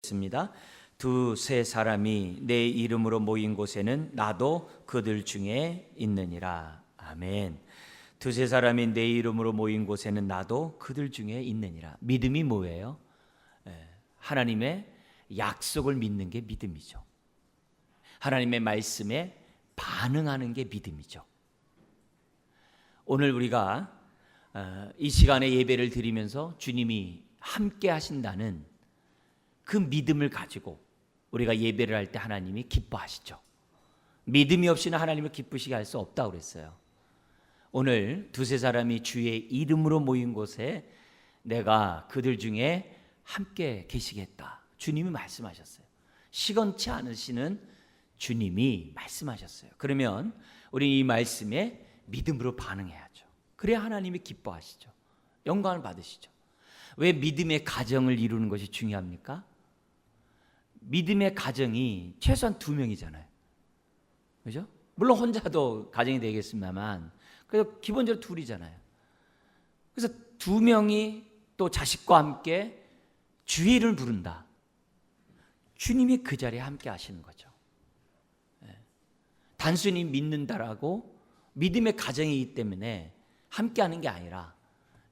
있습니다. 두세 사람이 내 이름으로 모인 곳에는 나도 그들 중에 있느니라. 아멘. 두세 사람이 내 이름으로 모인 곳에는 나도 그들 중에 있느니라. 믿음이 뭐예요? 하나님의 약속을 믿는 게 믿음이죠. 하나님의 말씀에 반응하는 게 믿음이죠. 오늘 우리가 이 시간에 예배를 드리면서 주님이 함께 하신다는 그 믿음을 가지고 우리가 예배를 할 때 하나님이 기뻐하시죠. 믿음이 없이는 하나님을 기쁘시게 할 수 없다고 그랬어요. 오늘 두세 사람이 주의 이름으로 모인 곳에 내가 그들 중에 함께 계시겠다. 주님이 말씀하셨어요. 시건치 않으시는 주님이 말씀하셨어요. 그러면 우리 이 말씀에 믿음으로 반응해야죠. 그래야 하나님이 기뻐하시죠. 영광을 받으시죠. 왜 믿음의 가정을 이루는 것이 중요합니까? 믿음의 가정이 최소한 2명이잖아요. 그죠? 물론 혼자도 가정이 되겠습니다만 그래도 기본적으로 2이잖아요. 그래서 2명이 또 자식과 함께 주의 이름을 부른다. 주님이 그 자리에 함께 하시는 거죠. 단순히 믿는다라고 믿음의 가정이기 때문에 함께 하는 게 아니라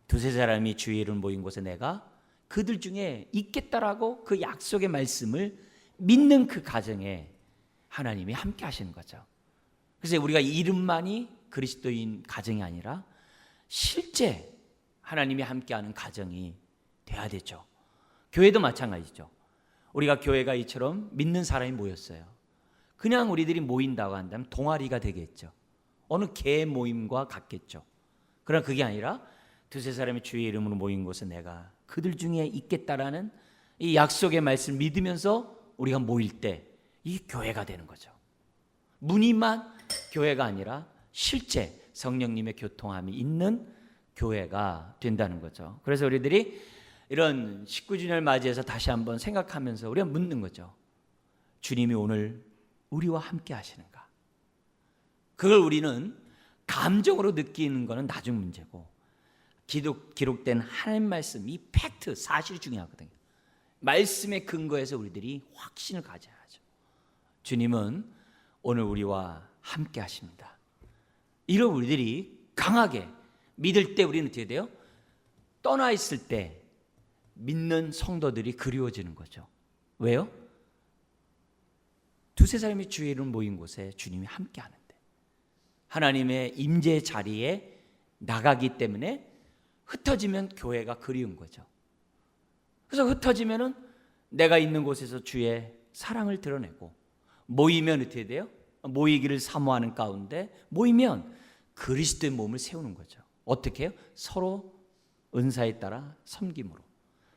두세 사람이 주의 이름 모인 곳에 내가 그들 중에 있겠다라고 그 약속의 말씀을 믿는 그 가정에 하나님이 함께 하시는 거죠. 그래서 우리가 이름만이 그리스도인 가정이 아니라 실제 하나님이 함께하는 가정이 돼야 되죠. 교회도 마찬가지죠. 우리가 교회가 이처럼 믿는 사람이 모였어요. 그냥 우리들이 모인다고 한다면 동아리가 되겠죠. 어느 개 모임과 같겠죠. 그러나 그게 아니라 두세 사람이 주의 이름으로 모인 곳에 내가 그들 중에 있겠다라는 이 약속의 말씀을 믿으면서 우리가 모일 때 이게 교회가 되는 거죠. 무늬만 교회가 아니라 실제 성령님의 교통함이 있는 교회가 된다는 거죠. 그래서 우리들이 이런 19주년을 맞이해서 다시 한번 생각하면서 우리가 묻는 거죠. 주님이 오늘 우리와 함께 하시는가? 그걸 우리는 감정으로 느끼는 것은 나중 문제고 기록된 하나님 말씀, 이 팩트, 사실이 중요하거든요. 말씀의 근거에서 우리들이 확신을 가져야 하죠. 주님은 오늘 우리와 함께 하십니다. 이런 우리들이 강하게 믿을 때 우리는 어떻게 돼요? 떠나 있을 때 믿는 성도들이 그리워지는 거죠. 왜요? 두세 사람이 주의 이름 모인 곳에 주님이 함께 하는데 하나님의 임재 자리에 나가기 때문에 흩어지면 교회가 그리운 거죠. 그래서 흩어지면은 내가 있는 곳에서 주의 사랑을 드러내고 모이면 어떻게 돼요? 모이기를 사모하는 가운데 모이면 그리스도의 몸을 세우는 거죠. 어떻게 해요? 서로 은사에 따라 섬김으로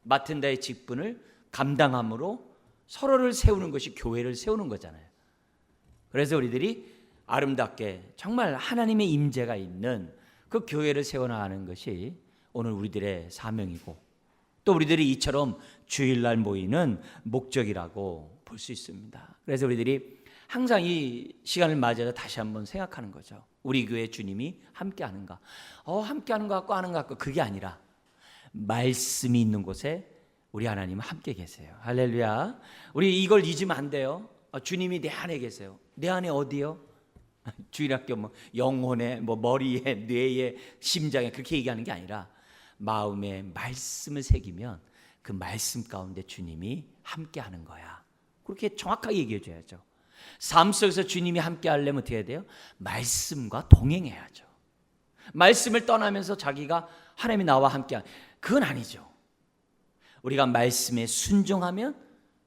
맡은 자의 직분을 감당함으로 서로를 세우는 것이 교회를 세우는 거잖아요. 그래서 우리들이 아름답게 정말 하나님의 임재가 있는 그 교회를 세워나가는 것이 오늘 우리들의 사명이고 또 우리들이 이처럼 주일날 모이는 목적이라고 볼 수 있습니다. 그래서 우리들이 항상 이 시간을 맞이해서 다시 한번 생각하는 거죠. 우리 교회 주님이 함께하는가? 함께하는 것 같고 하는 것 같고 그게 아니라 말씀이 있는 곳에 우리 하나님은 함께 계세요. 할렐루야. 우리 이걸 잊으면 안 돼요. 주님이 내 안에 계세요. 내 안에 어디요? 주일학교 뭐 영혼에 뭐 머리에 뇌에 심장에 그렇게 얘기하는 게 아니라 마음에 말씀을 새기면 그 말씀 가운데 주님이 함께 하는 거야. 그렇게 정확하게 얘기해 줘야죠. 삶 속에서 주님이 함께 하려면 어떻게 해야 돼요? 말씀과 동행해야죠. 말씀을 떠나면서 자기가 하나님이 나와 함께 그건 아니죠. 우리가 말씀에 순종하면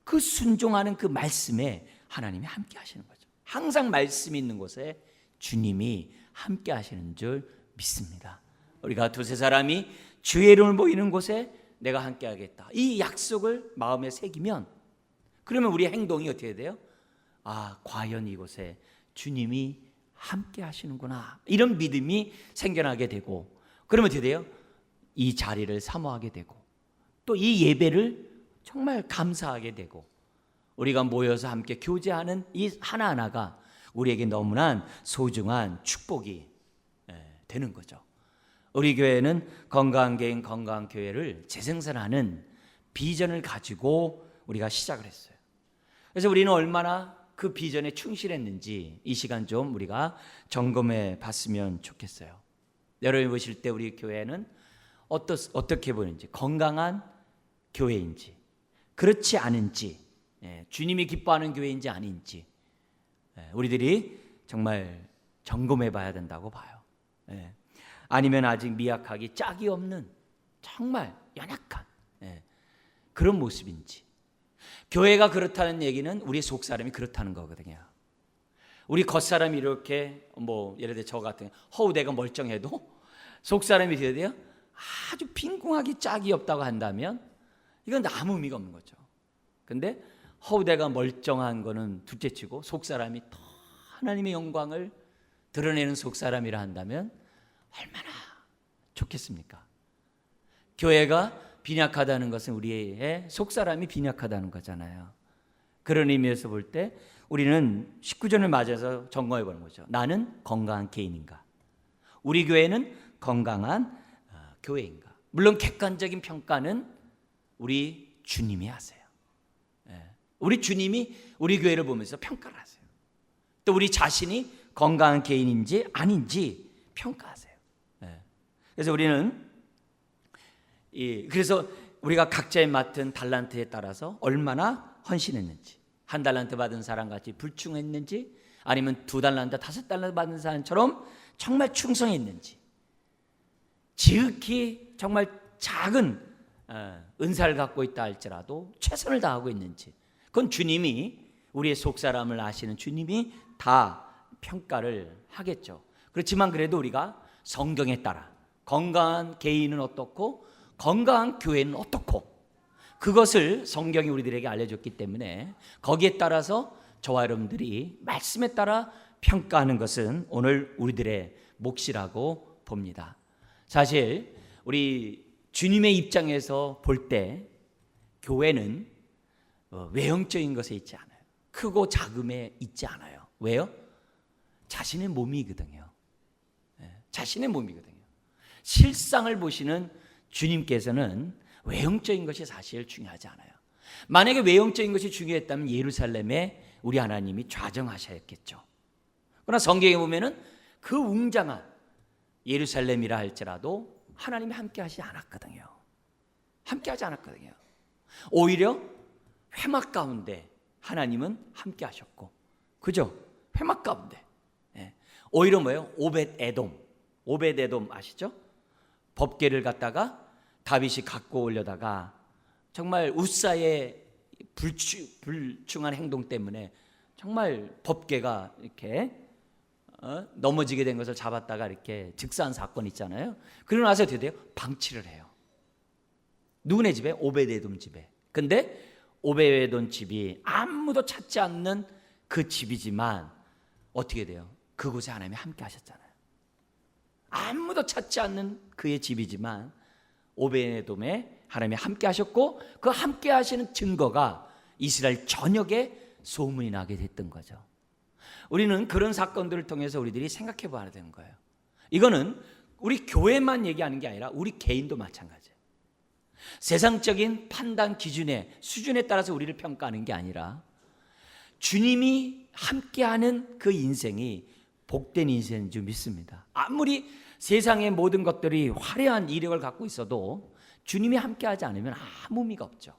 그 순종하는 그 말씀에 하나님이 함께 하시는 거죠. 항상 말씀이 있는 곳에 주님이 함께 하시는 줄 믿습니다. 우리가 두세 사람이 주의 이름을 모이는 곳에 내가 함께 하겠다. 이 약속을 마음에 새기면 그러면 우리의 행동이 어떻게 돼요? 과연 이곳에 주님이 함께 하시는구나. 이런 믿음이 생겨나게 되고 그러면 어떻게 돼요? 이 자리를 사모하게 되고 또 이 예배를 정말 감사하게 되고 우리가 모여서 함께 교제하는 이 하나하나가 우리에게 너무나 소중한 축복이 되는 거죠. 우리 교회는 건강한 개인 건강한 교회를 재생산하는 비전을 가지고 우리가 시작을 했어요. 그래서 우리는 얼마나 그 비전에 충실했는지 이 시간 좀 우리가 점검해 봤으면 좋겠어요. 여러분이 보실 때 우리 교회는 어떻게 보이는지, 건강한 교회인지 그렇지 않은지, 주님이 기뻐하는 교회인지 아닌지 우리들이 정말 점검해 봐야 된다고 봐요. 아니면 아직 미약하기 짝이 없는 정말 연약한 그런 모습인지. 교회가 그렇다는 얘기는 우리 속사람이 그렇다는 거거든요. 우리 겉사람이 이렇게 예를 들어 저 같은 허우대가 멀쩡해도 속사람이 되어야 돼요. 아주 빈궁하기 짝이 없다고 한다면 이건 아무 의미가 없는 거죠. 근데 허우대가 멀쩡한 거는 둘째치고 속사람이 더 하나님의 영광을 드러내는 속사람이라 한다면 얼마나 좋겠습니까? 교회가 빈약하다는 것은 우리의 속사람이 빈약하다는 거잖아요. 그런 의미에서 볼 때 우리는 19절을 맞아서 점검해 보는 거죠. 나는 건강한 개인인가? 우리 교회는 건강한 교회인가? 물론 객관적인 평가는 우리 주님이 하세요. 우리 주님이 우리 교회를 보면서 평가를 하세요. 또 우리 자신이 건강한 개인인지 아닌지 평가하세요. 그래서 그래서 우리가 각자의 맡은 달란트에 따라서 얼마나 헌신했는지, 한 달란트 받은 사람 같이 불충했는지, 아니면 2달란트, 5달란트 받은 사람처럼 정말 충성했는지, 지극히 정말 작은 은사를 갖고 있다 할지라도 최선을 다하고 있는지, 그건 주님이, 우리의 속사람을 아시는 주님이 다 평가를 하겠죠. 그렇지만 그래도 우리가 성경에 따라 건강한 개인은 어떻고 건강한 교회는 어떻고, 그것을 성경이 우리들에게 알려줬기 때문에 거기에 따라서 저와 여러분들이 말씀에 따라 평가하는 것은 오늘 우리들의 몫이라고 봅니다. 사실 우리 주님의 입장에서 볼 때 교회는 외형적인 것에 있지 않아요. 크고 작음에 있지 않아요. 왜요? 자신의 몸이거든요. 자신의 몸이거든요. 실상을 보시는 주님께서는 외형적인 것이 사실 중요하지 않아요. 만약에 외형적인 것이 중요했다면 예루살렘에 우리 하나님이 좌정하셨겠죠. 그러나 성경에 보면은 그 웅장한 예루살렘이라 할지라도 하나님이 함께 하지 않았거든요. 함께 하지 않았거든요. 오히려 회막 가운데 하나님은 함께 하셨고, 그죠? 회막 가운데. 오히려 뭐예요? 오벳에돔 아시죠? 법궤를 갖다가 다윗이 갖고 오려다가 정말 웃사의 불충한 행동 때문에 정말 법궤가 이렇게 넘어지게 된 것을 잡았다가 이렇게 즉사한 사건 있잖아요. 그러고 나서 어떻게 돼요? 방치를 해요. 누구네 집에? 오벳에돔 집에. 근데 오벳에돔 집이 아무도 찾지 않는 그 집이지만 어떻게 돼요? 그곳에 하나님이 함께 하셨잖아요. 아무도 찾지 않는 그의 집이지만 오벳에돔에 하나님이 함께 하셨고, 그 함께 하시는 증거가 이스라엘 전역에 소문이 나게 됐던 거죠. 우리는 그런 사건들을 통해서 우리들이 생각해 봐야 되는 거예요. 이거는 우리 교회만 얘기하는 게 아니라 우리 개인도 마찬가지예요. 세상적인 판단 기준의 수준에 따라서 우리를 평가하는 게 아니라 주님이 함께하는 그 인생이 복된 인생인 줄 믿습니다. 아무리 세상의 모든 것들이 화려한 이력을 갖고 있어도 주님이 함께하지 않으면 아무 의미가 없죠.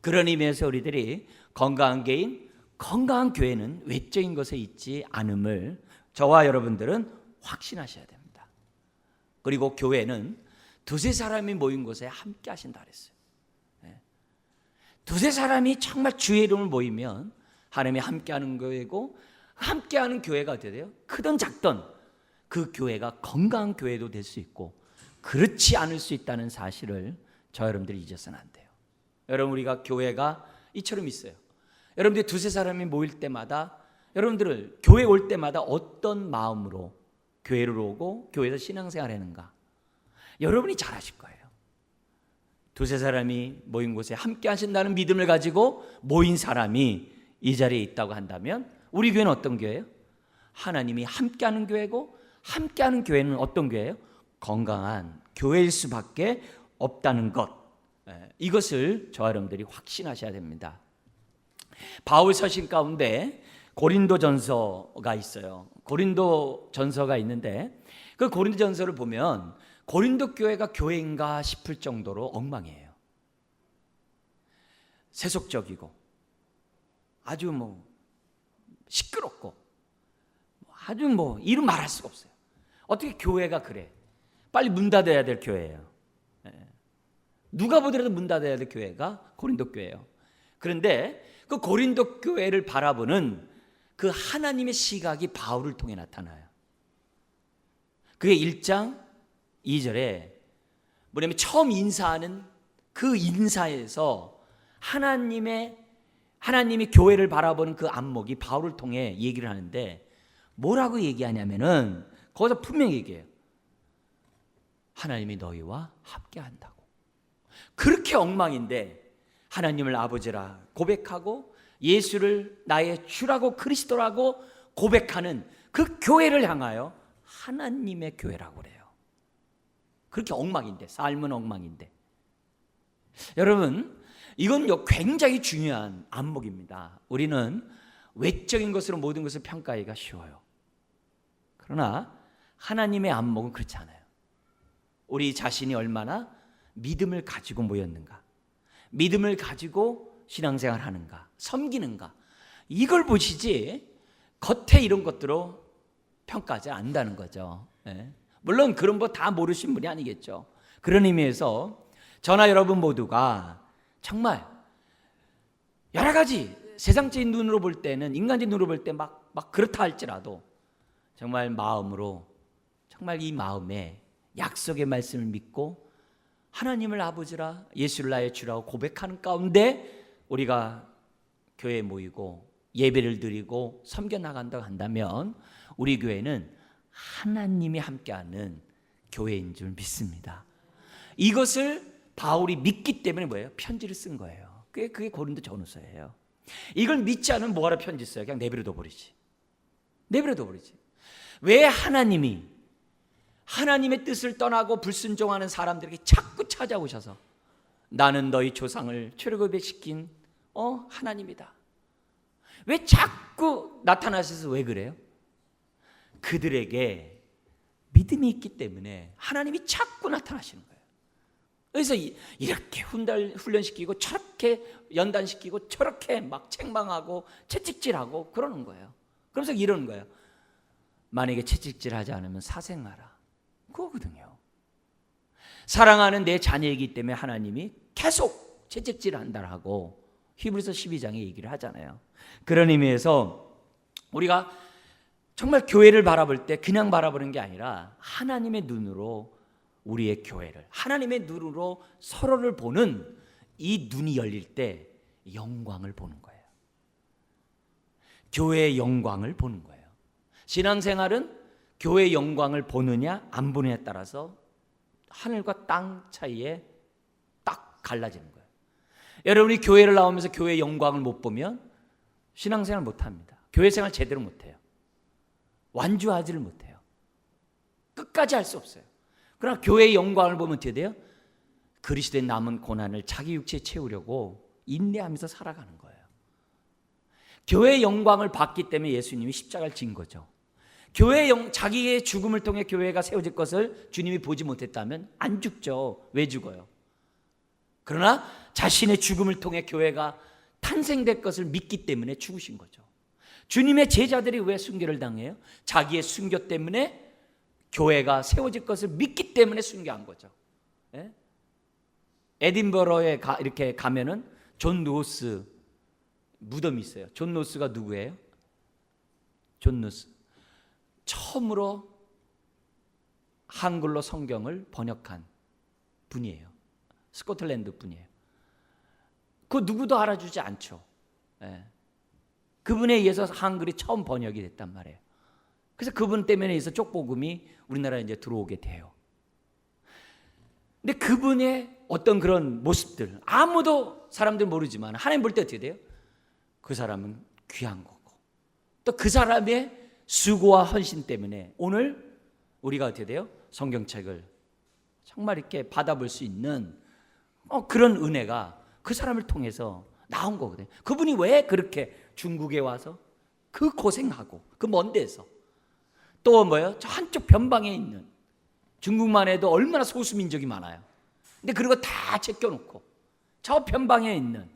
그런 의미에서 우리들이 건강한 개인, 건강한 교회는 외적인 것에 있지 않음을 저와 여러분들은 확신하셔야 됩니다. 그리고 교회는 두세 사람이 모인 곳에 함께 하신다 그랬어요. 두세 사람이 정말 주의 이름을 모이면 하나님이 함께하는 교회고, 함께하는 교회가 어떻게 돼요? 크든 작든 그 교회가 건강한 교회도 될 수 있고 그렇지 않을 수 있다는 사실을 저 여러분들이 잊어서는 안 돼요. 여러분, 우리가 교회가 이처럼 있어요. 여러분들이 두세 사람이 모일 때마다, 여러분들을 교회 올 때마다 어떤 마음으로 교회를 오고 교회에서 신앙생활 하는가 여러분이 잘 아실 거예요. 두세 사람이 모인 곳에 함께 하신다는 믿음을 가지고 모인 사람이 이 자리에 있다고 한다면 우리 교회는 어떤 교회예요? 하나님이 함께하는 교회고, 함께하는 교회는 어떤 교회예요? 건강한 교회일 수밖에 없다는 것, 이것을 저와 여러분들이 확신하셔야 됩니다. 바울 서신 가운데 고린도 전서가 있어요. 고린도 전서가 있는데 그 고린도 전서를 보면 고린도 교회가 교회인가 싶을 정도로 엉망이에요. 세속적이고 아주 시끄럽고 아주 이루 말할 수가 없어요. 어떻게 교회가 그래? 빨리 문 닫아야 될 교회예요. 누가 보더라도 문 닫아야 될 교회가 고린도 교회예요. 그런데 그 고린도 교회를 바라보는 그 하나님의 시각이 바울을 통해 나타나요. 그게 1장 2절에 뭐냐면 처음 인사하는 그 인사에서 하나님이 교회를 바라보는 그 안목이 바울을 통해 얘기를 하는데 뭐라고 얘기하냐면은 거기서 분명히 얘기해요. 하나님이 너희와 함께한다고. 그렇게 엉망인데 하나님을 아버지라 고백하고 예수를 나의 주라고 그리스도라고 고백하는 그 교회를 향하여 하나님의 교회라고 그래요. 그렇게 엉망인데, 삶은 엉망인데. 여러분, 이건 굉장히 중요한 안목입니다. 우리는 외적인 것으로 모든 것을 평가하기가 쉬워요. 그러나 하나님의 안목은 그렇지 않아요. 우리 자신이 얼마나 믿음을 가지고 모였는가, 믿음을 가지고 신앙생활 하는가, 섬기는가, 이걸 보시지 겉에 이런 것들로 평가하지 않는다는 거죠. 물론 그런 거 다 모르신 분이 아니겠죠. 그런 의미에서 저나 여러분 모두가 정말 여러 가지 세상적인 눈으로 볼 때는, 인간적인 눈으로 볼 때 막 그렇다 할지라도 정말 마음으로, 정말 이 마음에 약속의 말씀을 믿고 하나님을 아버지라 예수를 나의 주라고 고백하는 가운데 우리가 교회에 모이고 예배를 드리고 섬겨 나간다고 한다면 우리 교회는 하나님이 함께하는 교회인 줄 믿습니다. 이것을 바울이 믿기 때문에 뭐예요? 편지를 쓴 거예요. 그게 고린도 전후서예요. 이걸 믿지 않으면 뭐하러 편지 써요? 그냥 내버려둬 버리지. 내버려둬 버리지. 왜 하나님의 뜻을 떠나고 불순종하는 사람들에게 자꾸 찾아오셔서 나는 너희 조상을 출애굽시킨 하나님이다. 왜 자꾸 나타나셔서 왜 그래요? 그들에게 믿음이 있기 때문에 하나님이 자꾸 나타나시는 거예요. 그래서 이렇게 훈련시키고 저렇게 연단시키고 저렇게 막 책망하고 채찍질하고 그러는 거예요. 그러면서 이러는 거예요. 만약에 채찍질하지 않으면 사생하라. 그거거든요. 사랑하는 내 자녀이기 때문에 하나님이 계속 채찍질한다라고 히브리서 12장에 얘기를 하잖아요. 그런 의미에서 우리가 정말 교회를 바라볼 때 그냥 바라보는 게 아니라 하나님의 눈으로 우리의 교회를, 하나님의 눈으로 서로를 보는 이 눈이 열릴 때 영광을 보는 거예요. 교회의 영광을 보는 거예요. 신앙생활은 교회의 영광을 보느냐 안 보느냐에 따라서 하늘과 땅 사이에 딱 갈라지는 거예요. 여러분이 교회를 나오면서 교회의 영광을 못 보면 신앙생활 못합니다. 교회생활 제대로 못해요. 완주하지를 못해요. 끝까지 할 수 없어요. 그러나 교회의 영광을 보면 어떻게 돼요? 그리스도의 남은 고난을 자기 육체에 채우려고 인내하면서 살아가는 거예요. 교회의 영광을 받기 때문에 예수님이 십자가를 진 거죠. 자기의 죽음을 통해 교회가 세워질 것을 주님이 보지 못했다면 안 죽죠. 왜 죽어요? 그러나 자신의 죽음을 통해 교회가 탄생될 것을 믿기 때문에 죽으신 거죠. 주님의 제자들이 왜 순교를 당해요? 자기의 순교 때문에 교회가 세워질 것을 믿기 때문에 순교한 거죠. 에딘버러에 이렇게 가면은 존 노스 무덤이 있어요. 존 노스가 누구예요? 존 노스. 처음으로 한글로 성경을 번역한 분이에요. 스코틀랜드 분이에요. 그 누구도 알아주지 않죠. 그분에 의해서 한글이 처음 번역이 됐단 말이에요. 그래서 그분 때문에 해서 쪽복음이 우리나라에 이제 들어오게 돼요. 근데 그분의 어떤 그런 모습들 아무도 사람들 모르지만 하나님 볼 때 어떻게 돼요? 그 사람은 귀한 거고 또 그 사람의 수고와 헌신 때문에 오늘 우리가 어떻게 돼요? 성경책을 정말 이렇게 받아볼 수 있는 그런 은혜가 그 사람을 통해서 나온 거거든요. 그분이 왜 그렇게 중국에 와서 그 고생하고 그 먼 데서 또 뭐예요? 저 한쪽 변방에 있는 중국만 해도 얼마나 소수민족이 많아요. 근데 그런 거 다 제껴놓고 저 변방에 있는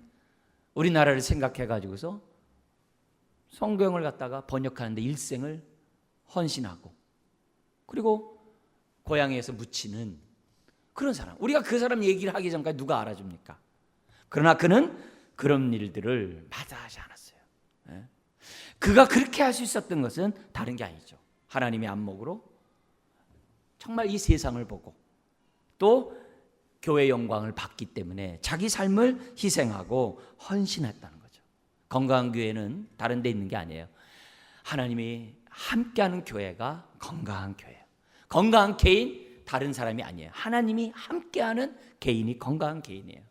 우리나라를 생각해 가지고서 성경을 갖다가 번역하는데 일생을 헌신하고 그리고 고향에서 묻히는 그런 사람. 우리가 그 사람 얘기를 하기 전까지 누가 알아줍니까? 그러나 그는 그런 일들을 마다하지 않았어요. 그가 그렇게 할 수 있었던 것은 다른 게 아니죠. 하나님의 안목으로 정말 이 세상을 보고 또 교회의 영광을 받기 때문에 자기 삶을 희생하고 헌신했다는 거죠. 건강한 교회는 다른 데 있는 게 아니에요. 하나님이 함께하는 교회가 건강한 교회예요. 건강한 개인 다른 사람이 아니에요. 하나님이 함께하는 개인이 건강한 개인이에요.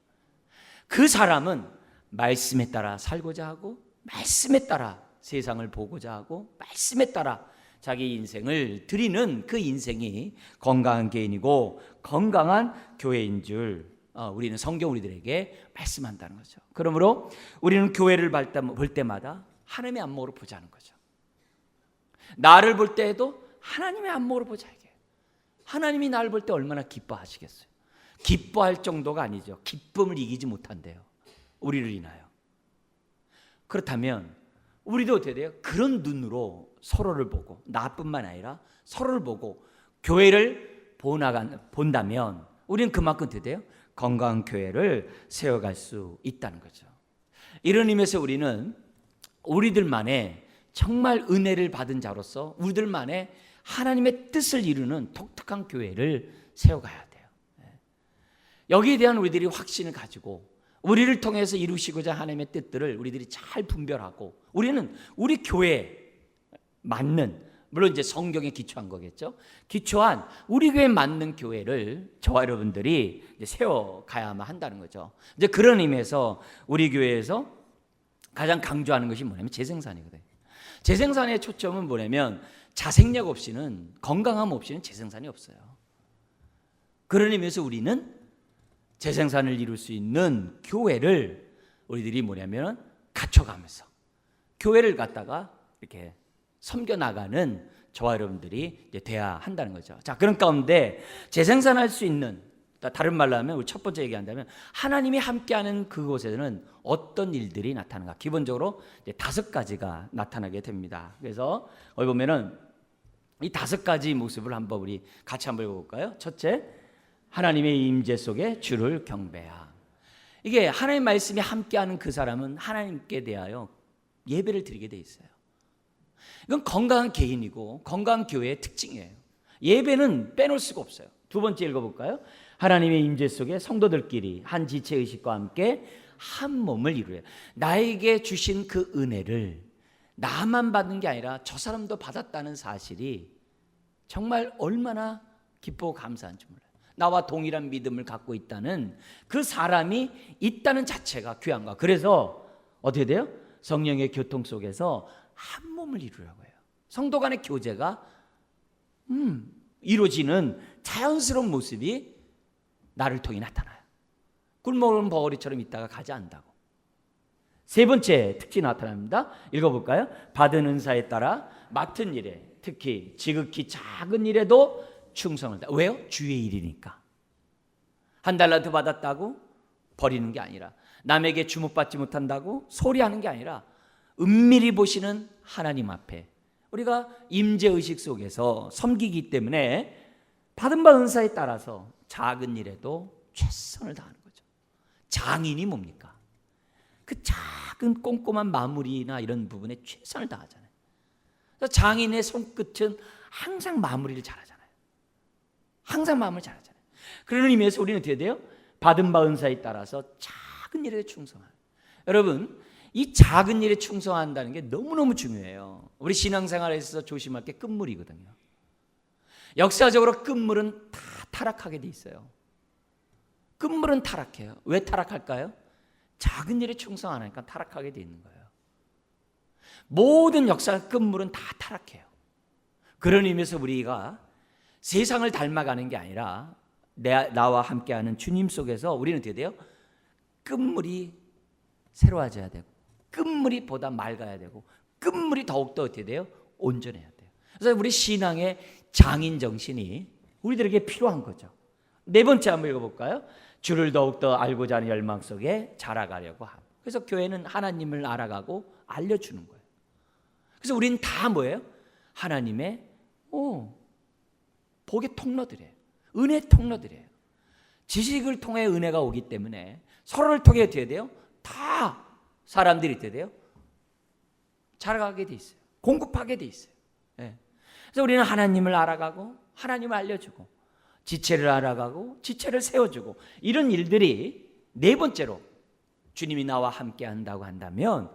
그 사람은 말씀에 따라 살고자 하고 말씀에 따라 세상을 보고자 하고 말씀에 따라 자기 인생을 드리는 그 인생이 건강한 개인이고 건강한 교회인 줄 우리는 성경 우리들에게 말씀한다는 거죠. 그러므로 우리는 교회를 볼 때마다 하나님의 안목으로 보자는 거죠. 나를 볼 때에도 하나님의 안목으로 보자 이게. 하나님이 나를 볼 때 얼마나 기뻐하시겠어요. 기뻐할 정도가 아니죠. 기쁨을 이기지 못한대요. 우리를 인하여. 그렇다면 우리도 어떻게 돼요? 그런 눈으로 서로를 보고 나뿐만 아니라 서로를 보고 교회를 본다면 우리는 그만큼 어떻게 돼요? 건강한 교회를 세워갈 수 있다는 거죠. 이런 의미에서 우리는 우리들만의 정말 은혜를 받은 자로서 우리들만의 하나님의 뜻을 이루는 독특한 교회를 세워가야 돼요. 여기에 대한 우리들이 확신을 가지고 우리를 통해서 이루시고자 하나님의 뜻들을 우리들이 잘 분별하고 우리는 우리 교회에 맞는 물론 이제 성경에 기초한 거겠죠. 기초한 우리 교회에 맞는 교회를 저와 여러분들이 이제 세워가야만 한다는 거죠. 이제 그런 의미에서 우리 교회에서 가장 강조하는 것이 뭐냐면 재생산이거든요. 재생산의 초점은 뭐냐면 자생력 없이는 건강함 없이는 재생산이 없어요. 그런 의미에서 우리는 재생산을 이룰 수 있는 교회를 우리들이 뭐냐면 갖춰가면서 교회를 갖다가 이렇게 섬겨나가는 저와 여러분들이 이제 돼야 한다는 거죠. 자, 그런 가운데 재생산할 수 있는 다른 말로 하면 우리 첫 번째 얘기한다면 하나님이 함께하는 그곳에는 어떤 일들이 나타나는가? 기본적으로 이제 5가지가 나타나게 됩니다. 그래서 여기 보면은 이 5가지 모습을 한번 우리 같이 한번 읽어볼까요? 첫째, 하나님의 임재 속에 주를 경배함. 이게 하나님 말씀이 함께하는 그 사람은 하나님께 대하여 예배를 드리게 돼 있어요. 이건 건강한 개인이고 건강한 교회의 특징이에요. 예배는 빼놓을 수가 없어요. 두 번째 읽어볼까요? 하나님의 임재 속에 성도들끼리 한 지체 의식과 함께 한 몸을 이루어요. 나에게 주신 그 은혜를 나만 받는 게 아니라 저 사람도 받았다는 사실이 정말 얼마나 기쁘고 감사한지 몰라요. 나와 동일한 믿음을 갖고 있다는 그 사람이 있다는 자체가 귀한 거야. 그래서 어떻게 돼요? 성령의 교통 속에서 한 몸을 이루라고 해요. 성도 간의 교제가 이루어지는 자연스러운 모습이 나를 통해 나타나요. 꿀먹은 버거리처럼 있다가 가지 않는다고. 세 번째 특징이 나타납니다. 읽어볼까요? 받은 은사에 따라 맡은 일에 특히 지극히 작은 일에도 충성을 다. 왜요? 주의 일이니까. $1 받았다고 버리는 게 아니라 남에게 주목받지 못한다고 소리하는 게 아니라 은밀히 보시는 하나님 앞에 우리가 임재의식 속에서 섬기기 때문에 받은 바 은사에 따라서 작은 일에도 최선을 다하는 거죠. 장인이 뭡니까? 그 작은 꼼꼼한 마무리나 이런 부분에 최선을 다하잖아요. 그래서 장인의 손끝은 항상 마무리를 잘하잖아요. 항상 마무리를 잘하잖아요. 그런 의미에서 우리는 어떻게 돼요? 받은 바 은사에 따라서 작은 일에 충성하는. 여러분, 이 작은 일에 충성한다는 게 너무너무 중요해요. 우리 신앙생활에 있어서 조심할 게 끝물이거든요. 역사적으로 끝물은 다 타락하게 돼 있어요. 끝물은 타락해요. 왜 타락할까요? 작은 일에 충성 안 하니까 타락하게 돼 있는 거예요. 모든 역사 끝물은 다 타락해요. 그런 의미에서 우리가 세상을 닮아가는 게 아니라 나와 함께하는 주님 속에서 우리는 어떻게 돼요? 끝물이 새로워져야 되고, 끝물이 보다 맑아야 되고, 끝물이 더욱더 어떻게 돼요? 온전해야 돼요. 그래서 우리 신앙의 장인 정신이 우리들에게 필요한 거죠. 네 번째 한번 읽어볼까요? 주를 더욱더 알고자 하는 열망 속에 자라가려고 함. 그래서 교회는 하나님을 알아가고 알려주는 거예요. 그래서 우리는 다 뭐예요? 하나님의 복의 통로들이에요. 은혜 통로들이에요. 지식을 통해 은혜가 오기 때문에 서로를 통해 어떻게 돼요? 다 사람들이 어떻게 돼요? 자라가게 돼 있어요. 공급하게 돼 있어요. 네. 그래서 우리는 하나님을 알아가고 하나님을 알려주고 지체를 알아가고 지체를 세워주고 이런 일들이 네 번째로 주님이 나와 함께 한다고 한다면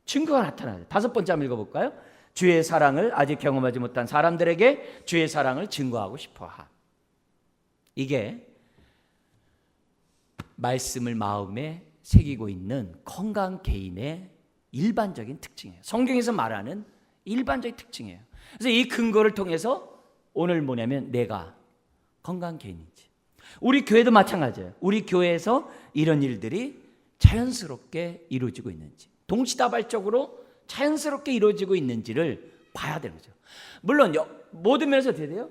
증거가 나타나요. 다섯 번째 한번 읽어볼까요? 주의 사랑을 아직 경험하지 못한 사람들에게 주의 사랑을 증거하고 싶어함. 이게 말씀을 마음에 새기고 있는 건강한 개인의 일반적인 특징이에요. 성경에서 말하는 일반적인 특징이에요. 그래서 이 근거를 통해서 오늘 뭐냐면 내가 건강한 개인인지, 우리 교회도 마찬가지예요. 우리 교회에서 이런 일들이 자연스럽게 이루어지고 있는지, 동시다발적으로 자연스럽게 이루어지고 있는지를 봐야 되는 거죠. 물론 모든 면에서 어떻게 돼요?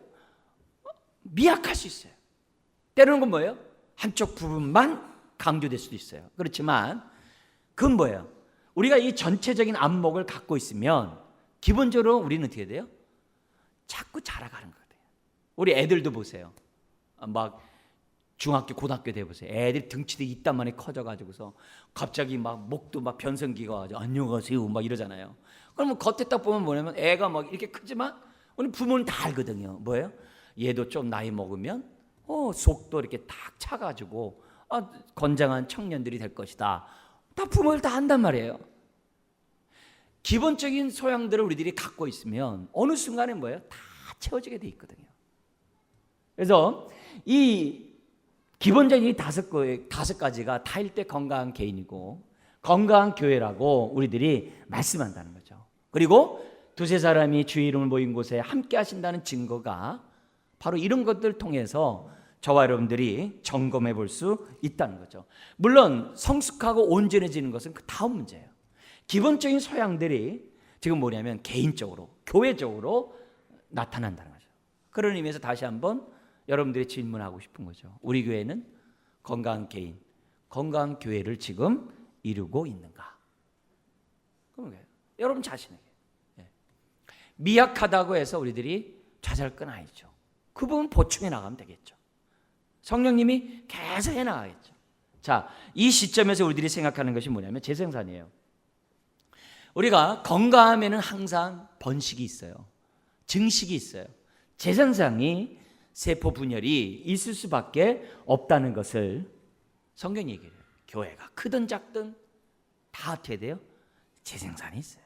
미약할 수 있어요. 때로는 건 뭐예요? 한쪽 부분만 강조될 수도 있어요. 그렇지만 그건 뭐예요? 우리가 이 전체적인 안목을 갖고 있으면 기본적으로 우리는 어떻게 돼요? 자꾸 자라가는 거예요. 우리 애들도 보세요. 막 중학교, 고등학교 돼 보세요. 애들 등치도 이딴만에 커져가지고서 갑자기 막 목도 막 변성기가 와서 안녕하세요 막 이러잖아요. 그러면 겉에 딱 보면 뭐냐면 애가 막 이렇게 크지만 우리 부모는 다 알거든요. 뭐예요? 얘도 좀 나이 먹으면 속도 이렇게 탁 차가지고 건장한 청년들이 될 것이다. 다 부모들 다 안단 말이에요. 기본적인 소양들을 우리들이 갖고 있으면 어느 순간에 뭐예요? 다 채워지게 돼 있거든요. 그래서 이 기본적인 이 다섯 가지가 다 일대 건강한 개인이고 건강한 교회라고 우리들이 말씀한다는 거죠. 그리고 두세 사람이 주의 이름을 모인 곳에 함께 하신다는 증거가 바로 이런 것들을 통해서 저와 여러분들이 점검해 볼 수 있다는 거죠. 물론 성숙하고 온전해지는 것은 그 다음 문제예요. 기본적인 소양들이 지금 뭐냐면 개인적으로, 교회적으로 나타난다는 거죠. 그런 의미에서 다시 한번 여러분들이 질문하고 싶은 거죠. 우리 교회는 건강한 개인, 건강한 교회를 지금 이루고 있는가? 그런 거예요. 여러분 자신에게. 미약하다고 해서 우리들이 좌절 건 아니죠. 그 부분 보충해 나가면 되겠죠. 성령님이 계속 해 나가겠죠. 자, 이 시점에서 우리들이 생각하는 것이 뭐냐면 재생산이에요. 우리가 건강하면은 항상 번식이 있어요. 증식이 있어요. 재생산이 세포 분열이 있을 수밖에 없다는 것을 성경이 얘기해요. 교회가 크든 작든 다 어떻게 돼요? 재생산이 있어요.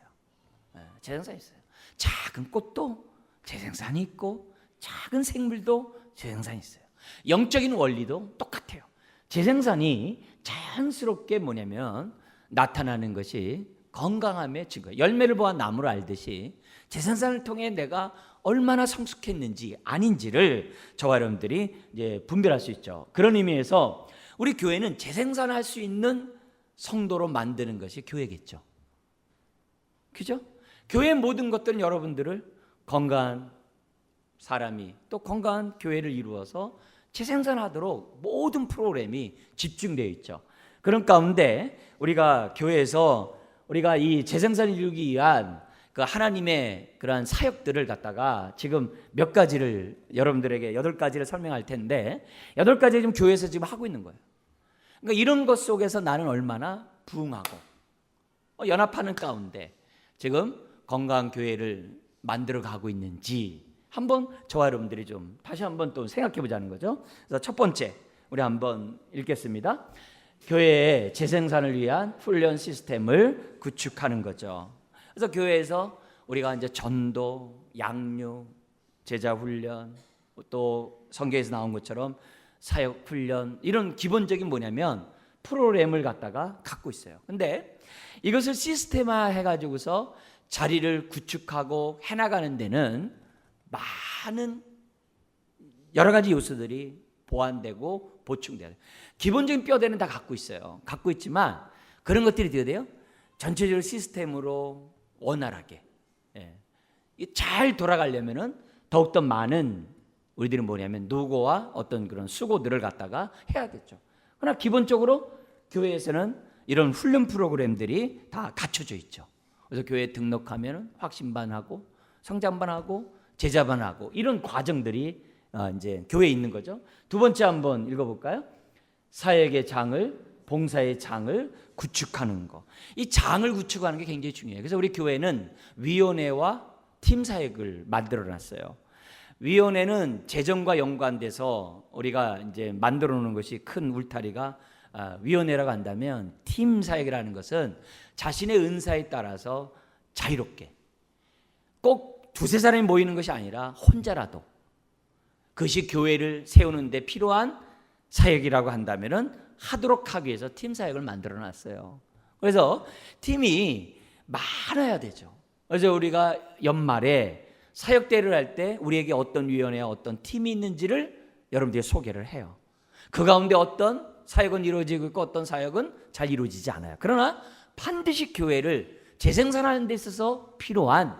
재생산이 있어요. 작은 꽃도 재생산이 있고 작은 생물도 재생산이 있어요. 영적인 원리도 똑같아요. 재생산이 자연스럽게 뭐냐면 나타나는 것이 건강함의 증거. 열매를 보아 나무를 알듯이 재생산을 통해 내가 얼마나 성숙했는지 아닌지를 저와 여러분들이 이제 분별할 수 있죠. 그런 의미에서 우리 교회는 재생산할 수 있는 성도로 만드는 것이 교회겠죠. 그죠? 교회의 모든 것들은 여러분들을 건강한 사람이 또 건강한 교회를 이루어서 재생산하도록 모든 프로그램이 집중되어 있죠. 그런 가운데 우리가 교회에서 우리가 이 재생산을 이루기 위한 그 하나님의 그러한 사역들을 갖다가 지금 몇 가지를 여러분들에게 8가지를 설명할 텐데 8가지 지금 교회에서 지금 하고 있는 거예요. 그러니까 이런 것 속에서 나는 얼마나 부응하고 연합하는 가운데 지금 건강한 교회를 만들어 가고 있는지 한번 저와 여러분들이 좀 다시 한번 또 생각해 보자는 거죠. 그래서 첫 번째 우리 한번 읽겠습니다. 교회의 재생산을 위한 훈련 시스템을 구축하는 거죠. 그래서 교회에서 우리가 이제 전도, 양육, 제자 훈련, 또 성경에서 나온 것처럼 사역 훈련 이런 기본적인 뭐냐면 프로그램을 갖다가 갖고 있어요. 근데 이것을 시스템화 해가지고서 자리를 구축하고 해나가는 데는 많은 여러 가지 요소들이 보완되고 보충돼야 돼요. 기본적인 뼈대는 다 갖고 있어요. 갖고 있지만 그런 것들이 되어야 돼요. 전체적으로 시스템으로 원활하게 잘 돌아가려면은 더욱더 많은 우리들은 뭐냐면 노고와 어떤 그런 수고들을 갖다가 해야겠죠. 그러나 기본적으로 교회에서는 이런 훈련 프로그램들이 다 갖춰져 있죠. 그래서 교회에 등록하면 확신반하고 성장반하고 제자반하고 이런 과정들이 이제 교회에 있는 거죠. 두 번째 한번 읽어볼까요? 사역의 장을, 봉사의 장을 구축하는 거. 이 장을 구축하는 게 굉장히 중요해요. 그래서 우리 교회는 위원회와 팀 사역을 만들어놨어요. 위원회는 재정과 연관돼서 우리가 이제 만들어 놓는 것이 큰 울타리가 위원회라고 한다면, 팀 사역이라는 것은 자신의 은사에 따라서 자유롭게 꼭 두세 사람이 모이는 것이 아니라 혼자라도 그것이 교회를 세우는 데 필요한 사역이라고 한다면은 하도록 하기 위해서 팀 사역을 만들어 놨어요. 그래서 팀이 많아야 되죠. 그래서 우리가 연말에 사역대회를 할 때 우리에게 어떤 위원회와 어떤 팀이 있는지를 여러분들이 소개를 해요. 그 가운데 어떤 사역은 이루어지고 있고 어떤 사역은 잘 이루어지지 않아요. 그러나 반드시 교회를 재생산하는 데 있어서 필요한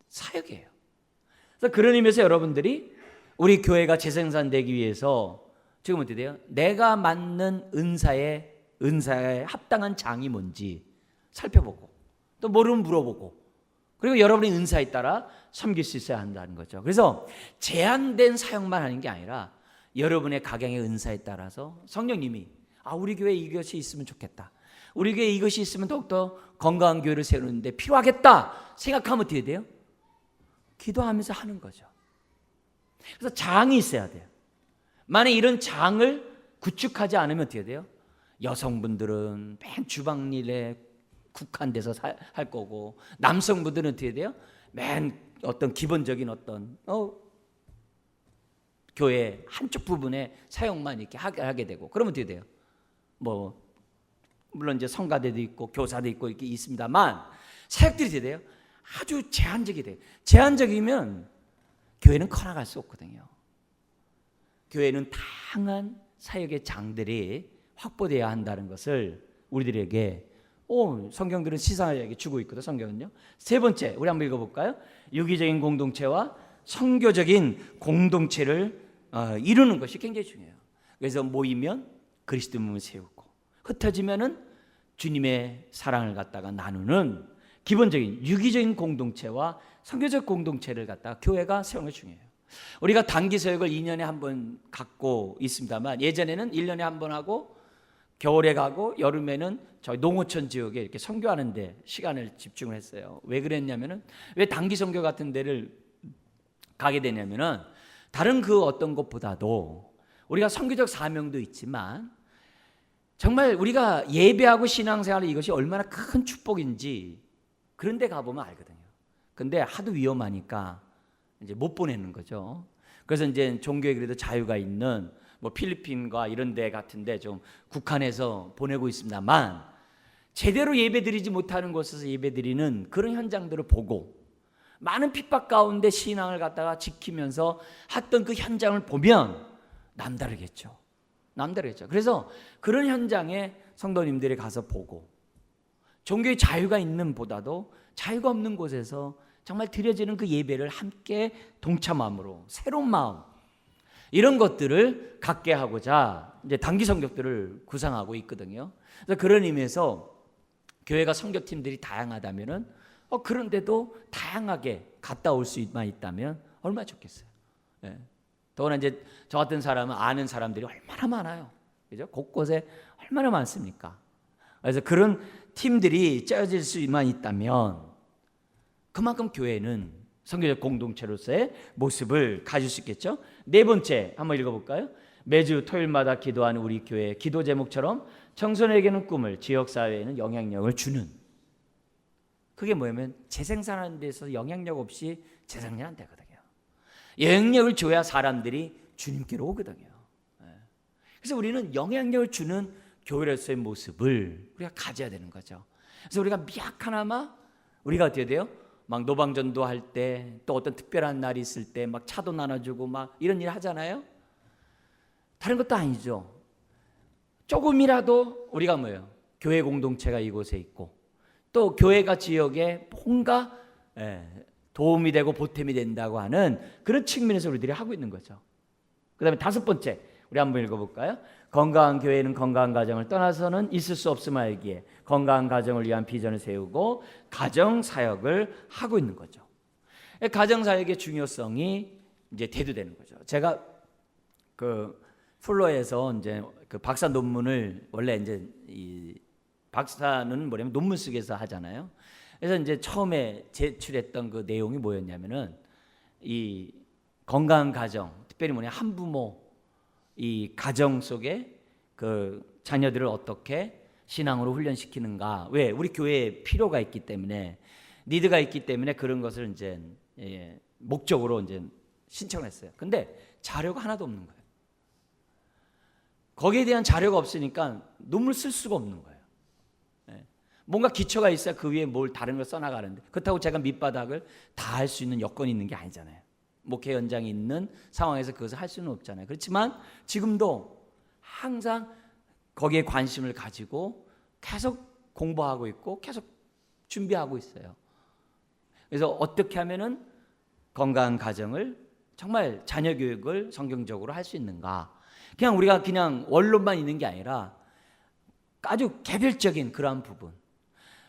사역이에요. 그래서 그런 의미에서 여러분들이 우리 교회가 재생산되기 위해서 지금 어떻게 돼요? 내가 맡는 은사에 합당한 장이 뭔지 살펴보고 또 모르면 물어보고, 그리고 여러분의 은사에 따라 섬길 수 있어야 한다는 거죠. 그래서 제한된 사역만 하는 게 아니라 여러분의 각양의 은사에 따라서 성령님이 우리 교회에 이것이 있으면 좋겠다, 우리 교회에 이것이 있으면 더욱더 건강한 교회를 세우는데 필요하겠다 생각하면 어떻게 돼요? 기도하면서 하는 거죠. 그래서 장이 있어야 돼요. 만약 이런 장을 구축하지 않으면 어떻게 돼요? 여성분들은 맨 주방 일에 국한돼서 할 거고, 남성분들은 어떻게 돼요? 맨 어떤 기본적인 어떤 교회 한쪽 부분에 사역만 이렇게 하게 되고, 그러면 어떻게 돼요? 뭐 물론 이제 성가대도 있고 교사도 있고 이렇게 있습니다만 사역들이 어떻게 돼요? 아주 제한적이 돼요. 제한적이면 교회는 커나갈 수 없거든요. 교회는 다양한 사역의 장들이 확보되어야 한다는 것을 우리들에게 성경들은 시사하게 주고 있거든요. 성경은요. 세 번째, 우리 한번 읽어볼까요? 유기적인 공동체와 선교적인 공동체를 이루는 것이 굉장히 중요해요. 그래서 모이면 그리스도 몸을 세우고, 흩어지면은 주님의 사랑을 갖다가 나누는 기본적인 유기적인 공동체와 선교적 공동체를 갖다가 교회가 세우는 게 중요해요. 우리가 단기 사역을 2년에 한 번 갖고 있습니다만, 예전에는 1년에 한 번 하고 겨울에 가고 여름에는 저희 농어촌 지역에 이렇게 선교하는 데 시간을 집중을 했어요. 왜 그랬냐면은, 왜 단기 선교 같은 데를 가게 되냐면은, 다른 그 어떤 것보다도 우리가 선교적 사명도 있지만 정말 우리가 예배하고 신앙생활 이것이 얼마나 큰 축복인지 그런 데 가보면 알거든요. 근데 하도 위험하니까 이제 못 보내는 거죠. 그래서 이제 종교에 그래도 자유가 있는 뭐 필리핀과 이런 데 같은데 좀 국한해서 보내고 있습니다만, 제대로 예배드리지 못하는 곳에서 예배드리는 그런 현장들을 보고 많은 핍박 가운데 신앙을 갖다가 지키면서 했던 그 현장을 보면 남다르겠죠. 그래서 그런 현장에 성도님들이 가서 보고, 종교의 자유가 있는 보다도 자유가 없는 곳에서 정말 드려지는 그 예배를 함께 동참함으로 새로운 마음, 이런 것들을 갖게 하고자 이제 단기 선교들을 구상하고 있거든요. 그래서 그런 의미에서 교회가 선교팀들이 다양하다면은 그런데도 다양하게 갔다 올 수만 있다면 얼마나 좋겠어요. 더구나 이제 저 같은 사람은 아는 사람들이 얼마나 많아요. 그죠? 곳곳에 얼마나 많습니까? 그래서 그런 팀들이 짜여질 수만 있다면 그만큼 교회는 선교적 공동체로서의 모습을 가질 수 있겠죠. 네 번째 한번 읽어볼까요? 매주 토요일마다 기도하는 우리 교회 기도 제목처럼 청소년에게는 꿈을, 지역사회에는 영향력을 주는, 그게 뭐냐면 재생산하는 데서 영향력 없이 재생산 안 되거든요. 영향력을 줘야 사람들이 주님께로 오거든요. 그래서 우리는 영향력을 주는 교회로서의 모습을 우리가 가져야 되는 거죠. 그래서 우리가 미약하나마 우리가 어떻게 돼요? 막 노방전도 할 때, 또 어떤 특별한 날이 있을 때 막 차도 나눠주고 막 이런 일 하잖아요. 다른 것도 아니죠. 조금이라도 우리가 뭐예요? 교회 공동체가 이곳에 있고 또 교회가 지역에 뭔가 도움이 되고 보탬이 된다고 하는 그런 측면에서 우리들이 하고 있는 거죠. 그 다음에 다섯 번째, 우리 한번 읽어볼까요? 건강한 교회는 건강한 가정을 떠나서는 있을 수 없음을 알기에 건강한 가정을 위한 비전을 세우고 가정 사역을 하고 있는 거죠. 가정 사역의 중요성이 이제 대두되는 거죠. 제가 그 플로에서 이제 그 박사 논문을 원래 이제 이 박사는 뭐냐면 논문 쓰기 위해서 하잖아요. 그래서 이제 처음에 제출했던 그 내용이 뭐였냐면은 이 건강한 가정, 특별히 뭐냐 한부모 이 가정 속에 그 자녀들을 어떻게 신앙으로 훈련시키는가. 왜? 우리 교회에 필요가 있기 때문에, 니드가 있기 때문에 그런 것을 이제 목적으로 이제 신청했어요. 근데 자료가 하나도 없는 거예요. 거기에 대한 자료가 없으니까 논문을 쓸 수가 없는 거예요. 뭔가 기초가 있어야 그 위에 뭘 다른 걸 써나가는데, 그렇다고 제가 밑바닥을 다 할 수 있는 여건이 있는 게 아니잖아요. 목회 현장에 있는 상황에서 그것을 할 수는 없잖아요. 그렇지만 지금도 항상 거기에 관심을 가지고 계속 공부하고 있고 계속 준비하고 있어요. 그래서 어떻게 하면은 건강한 가정을 정말 자녀 교육을 성경적으로 할 수 있는가. 그냥 우리가 그냥 원론만 있는 게 아니라 아주 개별적인 그러한 부분.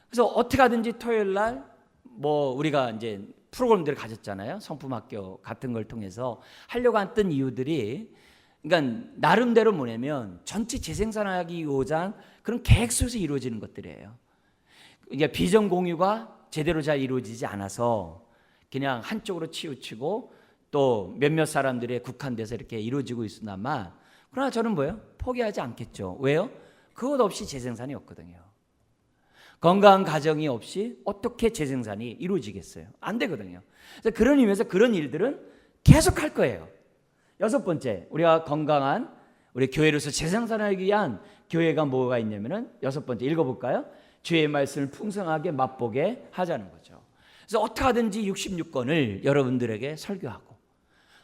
그래서 어떻게 하든지 토요일 날 뭐 우리가 이제 프로그램들을 가졌잖아요. 성품학교 같은 걸 통해서 하려고 했던 이유들이, 그러니까 나름대로 뭐냐면 전체 재생산하기고자 그런 계획 속에서 이루어지는 것들이에요. 이게 비전 공유가 제대로 잘 이루어지지 않아서 그냥 한쪽으로 치우치고 또 몇몇 사람들의 국한돼서 이렇게 이루어지고 있으나마, 그러나 저는 뭐예요? 포기하지 않겠죠. 왜요? 그것 없이 재생산이 없거든요. 건강한 가정이 없이 어떻게 재생산이 이루어지겠어요? 안 되거든요. 그래서 그런 의미에서 그런 일들은 계속 할 거예요. 여섯 번째, 우리가 건강한 우리 교회로서 재생산하기 위한 교회가 뭐가 있냐면은 여섯 번째 읽어볼까요? 주의 말씀을 풍성하게 맛보게 하자는 거죠. 그래서 어떻게 하든지 66권을 여러분들에게 설교하고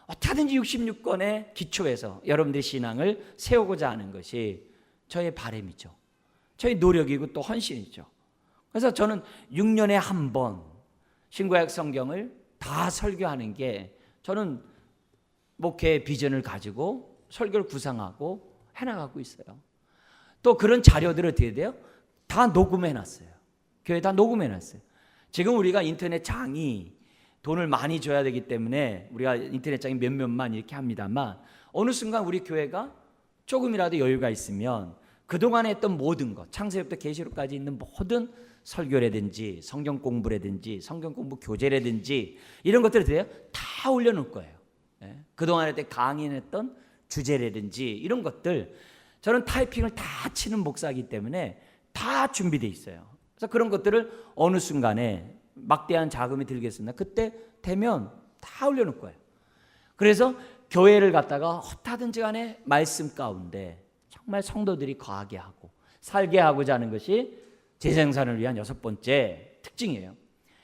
어떻게 하든지 66권의 기초에서 여러분들의 신앙을 세우고자 하는 것이 저의 바람이죠. 저의 노력이고 또 헌신이죠. 그래서 저는 6년에 한 번 신구약 성경을 다 설교하는 게, 저는 목회의 비전을 가지고 설교를 구상하고 해나가고 있어요. 또 그런 자료들을 어떻게 돼요? 다 녹음해놨어요. 교회 다 녹음해놨어요. 지금 우리가 인터넷 장이 돈을 많이 줘야 되기 때문에 우리가 인터넷 장이 몇몇만 이렇게 합니다만, 어느 순간 우리 교회가 조금이라도 여유가 있으면 그동안에 했던 모든 것, 창세기부터 계시록까지 있는 모든 설교라든지 성경 공부라든지 성경 공부 교재라든지 이런 것들을 다 올려놓을 거예요. 그동안에 강의했던 주제라든지 이런 것들, 저는 타이핑을 다 치는 목사이기 때문에 다 준비되어 있어요. 그래서 그런 것들을 어느 순간에 막대한 자금이 들겠습니다. 그때 되면 다 올려놓을 거예요. 그래서 교회를 갖다가 어떻게든지 간에 말씀 가운데 정말 성도들이 거하게 하고 살게 하고자 하는 것이 재생산을 위한 여섯 번째 특징이에요.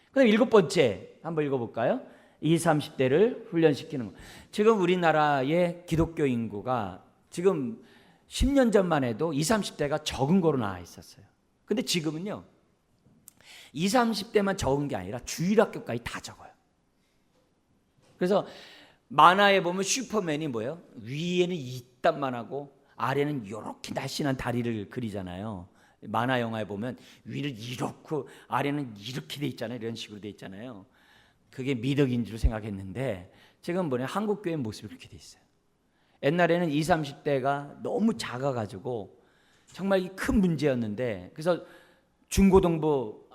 그다음 일곱 번째 한번 읽어볼까요? 20, 30대를 훈련시키는 것. 지금 우리나라의 기독교 인구가 지금 10년 전만 해도 20, 30대가 적은 거로 나와 있었어요. 근데 지금은요 20, 30대만 적은 게 아니라 주일학교까지 다 적어요. 그래서 만화에 보면 슈퍼맨이 뭐예요? 위에는 이딴만 하고 아래는 이렇게 날씬한 다리를 그리잖아요. 만화 영화에 보면 위를 이렇고 아래는 이렇게 돼 있잖아요. 이런 식으로 돼 있잖아요. 그게 미덕인 줄 생각했는데 지금 보면 한국 교회 모습이 그렇게 돼 있어요. 옛날에는 20, 30대가 너무 작아가지고 정말 큰 문제였는데, 그래서 중고등부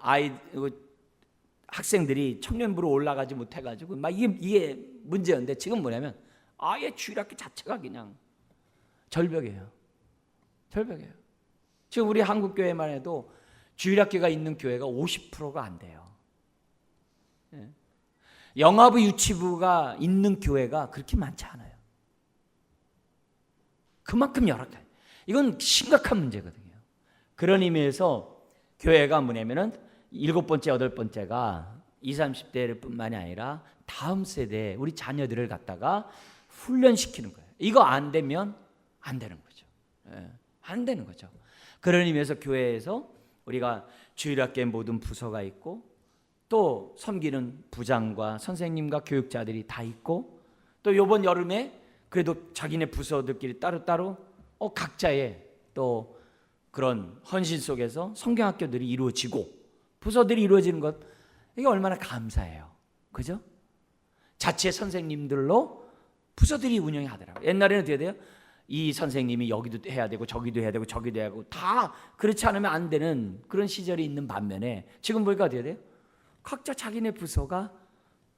학생들이 청년부로 올라가지 못해가지고 막 이게 문제였는데, 지금 뭐냐면 아예 주일학교 자체가 그냥 절벽이에요. 절벽이에요. 지금 우리 한국 교회만 해도 주일학교가 있는 교회가 50%가 안 돼요. 영아부 유치부가 있는 교회가 그렇게 많지 않아요. 그만큼 열악해요. 이건 심각한 문제거든요. 그런 의미에서 교회가 뭐냐면은 일곱 번째, 여덟 번째가 20, 30대를 뿐만이 아니라 다음 세대 우리 자녀들을 갖다가 훈련시키는 거예요. 이거 안 되면 안 되는 거죠. 안 되는 거죠. 그런 의미에서 교회에서 우리가 주일학교에 모든 부서가 있고 또 섬기는 부장과 선생님과 교육자들이 다 있고 또 이번 여름에 그래도 자기네 부서들끼리 따로따로 각자의 또 그런 헌신 속에서 성경학교들이 이루어지고 부서들이 이루어지는 것, 이게 얼마나 감사해요. 그죠? 자체 선생님들로 부서들이 운영이 하더라고요. 옛날에는 어떻게 돼요? 이 선생님이 여기도 해야 되고 저기도 해야 되고 저기도 해야 되고 다 그렇지 않으면 안 되는 그런 시절이 있는 반면에 지금 보니까 어떻게 돼요? 각자 자기네 부서가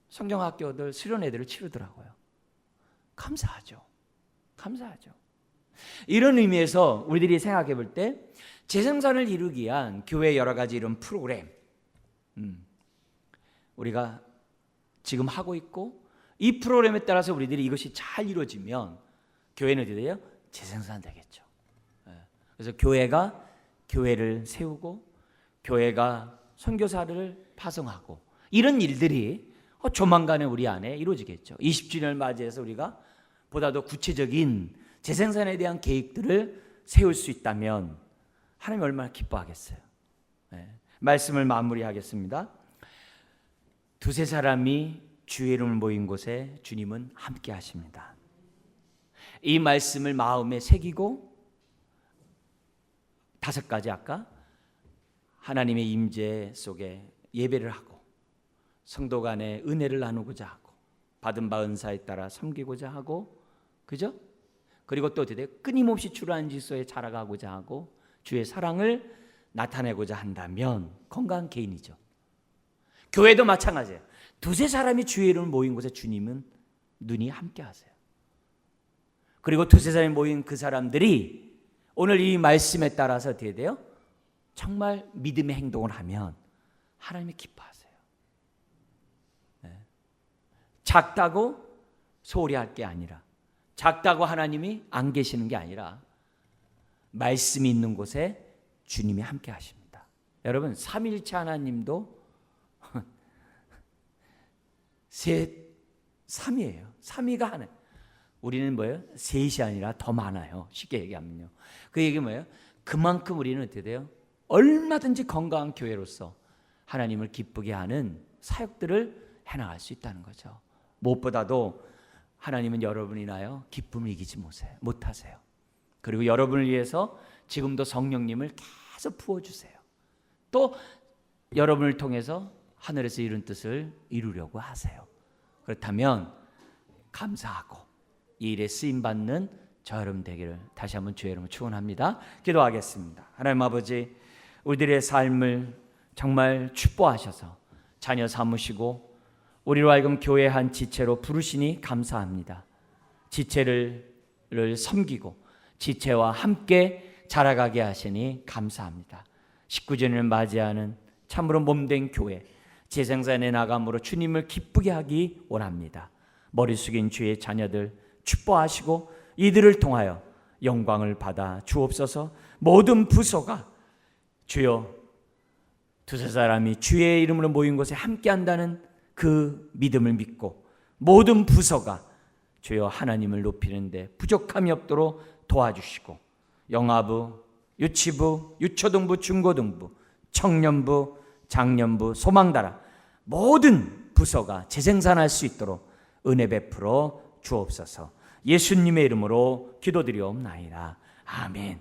성경학교들 수련회들을 치르더라고요. 감사하죠. 감사하죠. 이런 의미에서 우리들이 생각해 볼 때 재생산을 이루기 위한 교회의 여러 가지 이런 프로그램 우리가 지금 하고 있고 이 프로그램에 따라서 우리들이 이것이 잘 이루어지면 교회는 어떻게 돼요? 재생산 되겠죠. 그래서 교회가 교회를 세우고 교회가 선교사를 파송하고 이런 일들이 조만간에 우리 안에 이루어지겠죠. 20주년을 맞이해서 우리가 보다 더 구체적인 재생산에 대한 계획들을 세울 수 있다면 하나님 얼마나 기뻐하겠어요. 말씀을 마무리하겠습니다. 두세 사람이 주의 이름을 모인 곳에 주님은 함께 하십니다. 이 말씀을 마음에 새기고 다섯 가지 아까 하나님의 임재 속에 예배를 하고 성도 간의 은혜를 나누고자 하고 받은 바 은사에 따라 섬기고자 하고 그죠? 그리고 또 어떻게 돼요? 끊임없이 주라는 질서에 자라가고자 하고 주의 사랑을 나타내고자 한다면 건강한 개인이죠. 교회도 마찬가지예요. 두세 사람이 주의 이름을 모인 곳에 주님은 눈이 함께 하세요. 그리고 두세 사람이 모인 그 사람들이 오늘 이 말씀에 따라서 어떻게 돼요? 정말 믿음의 행동을 하면 하나님이 기뻐하세요. 작다고 소홀히 할 게 아니라 작다고 하나님이 안 계시는 게 아니라 말씀이 있는 곳에 주님이 함께 하십니다. 여러분 삼일체 하나님도 삼이에요. 삼위가 하나. 우리는 뭐예요? 셋이 아니라 더 많아요. 쉽게 얘기하면요. 그 얘기 뭐예요? 그만큼 우리는 어떻게 돼요? 얼마든지 건강한 교회로서 하나님을 기쁘게 하는 사역들을 해나갈 수 있다는 거죠. 무엇보다도 하나님은 여러분이 나요 기쁨을 이기지 못하세요. 그리고 여러분을 위해서 지금도 성령님을 계속 부어주세요. 또 여러분을 통해서 하늘에서 이룬 뜻을 이루려고 하세요. 그렇다면 감사하고 이 일에 쓰임받는 저 여러분 되기를 다시 한번 주의 이름으로 축원합니다. 기도하겠습니다. 하나님 아버지, 우리들의 삶을 정말 축복하셔서 자녀 삼으시고 우리로 하여금 교회 한 지체로 부르시니 감사합니다. 지체를 섬기고 지체와 함께 자라가게 하시니 감사합니다. 19주년을 맞이하는 참으로 몸된 교회 재생산에 나감으로 주님을 기쁘게 하기 원합니다. 머리 숙인 주의 자녀들 축복하시고 이들을 통하여 영광을 받아 주옵소서. 모든 부서가 주여 두세 사람이 주의 이름으로 모인 곳에 함께한다는 그 믿음을 믿고 모든 부서가 주여 하나님을 높이는데 부족함이 없도록 도와주시고 영아부, 유치부, 유초등부, 중고등부, 청년부, 장년부, 소망다라 모든 부서가 재생산할 수 있도록 은혜 베풀어 주옵소서. 예수님의 이름으로 기도드리옵나이다. 아멘.